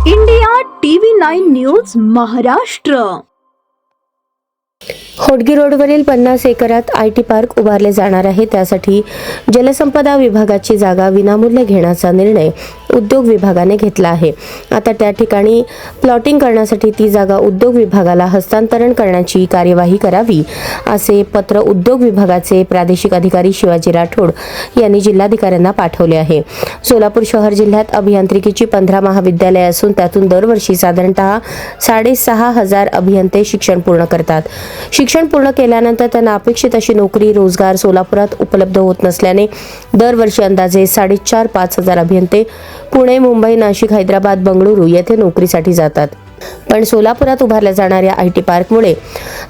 India TV 9 news Maharashtra. Hodgi रोडवरील 50 एकरात IT park उभारले जाणार आहे। त्यासाठी जलसंपदा विभागाची जागा विनामूल्य घेण्याचा निर्णय उद्योग विभागाने घेतला आहे। आता त्या ठिकाणी प्लॉटिंग करण्यासाठी ती जागा उद्योग विभागाला हस्तांतरण करण्याची कार्यवाही करावी असे पत्र उद्योग विभागाचे प्रादेशिक अधिकारी शिवाजी राठोड यांनी जिल्हाधिकाऱ्यांना पाठवले आहे। सोलापूर शहर जिल्ह्यात अभियांत्रिकीची 15 महाविद्यालये असून त्यातून दरवर्षी साधारणतः 6,500 अभियंते शिक्षण पूर्ण करतात। शिक्षण पूर्ण केल्यानंतर त्यांना अपेक्षित अशी नोकरी रोजगार सोलापुरात उपलब्ध होत नसल्याने दरवर्षी अंदाजे 4,500-5,000 अभियंते पुणे, मुंबई, नाशिक, हैदराबाद, बंगळुरू येथे नोकरीसाठी जातात। पण सोलापुरात उभारल्या जाणाऱ्या IT पार्कमुळे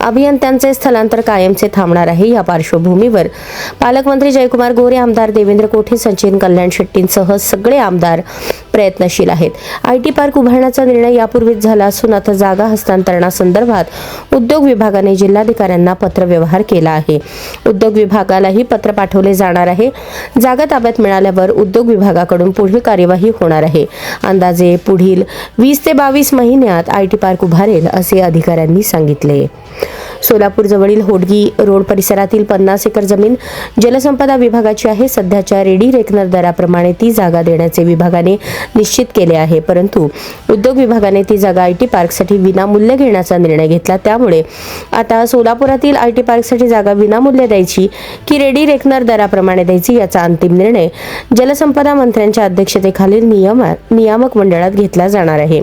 अभियंत्यांचे स्थलांतर कायमचे थांबणार आहे। या पार्श्वभूमीवर पालकमंत्री जयकुमार गोरे, आमदार देवेंद्र कोठे, सचिन कल्याण शेट्टींसह सगळे आमदार प्रयत्नशील आहेत। IT पार्क उभारण्याचा निर्णय यापूर्वीच झाला असून आता जागा हस्तांतरणासंदर्भात उद्योग विभागाने जिल्हाधिकाऱ्यांना पत्रव्यवहार केला आहे। उद्योग विभागालाही पत्र पाठवले जाणार आहे। जागा ताब्यात मिळाल्यावर उद्योग विभागाकडून पुढील कार्यवाही होणार आहे। अंदाजे पुढील 20 ते 22 महिन्यात IT पार्क उभारेल असे अधिकाऱ्यांनी सांगितले। सोलापूर जवळील होडगी रोड परिसरातील 50 एकर जमीन जलसंपदा विभागाची आहे। सध्याच्या रेडी रेकनर दराप्रमाणे ती जागा देण्याचे विभागाने निश्चित केले आहे, परंतु उद्योग विभागाने ती जागा IT पार्कसाठी विनामूल्य घेण्याचा निर्णय घेतला। त्यामुळे आता सोलापुरातील IT पार्कसाठी जागा विनामूल्य द्यायची की रेडी रेकनर दराप्रमाणे द्यायची याचा अंतिम निर्णय जलसंपदा मंत्र्यांच्या अध्यक्षतेखालील नियामक मंडळात घेतला जाणार आहे।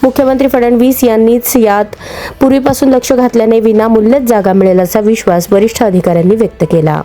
मुख्यमंत्री फडणवीस यांनीच यात पूर्वीपासून लक्ष घातल्याने विनामूल्य जागा मिळेल असा विश्वास वरिष्ठ अधिकाऱ्यांनी व्यक्त केला।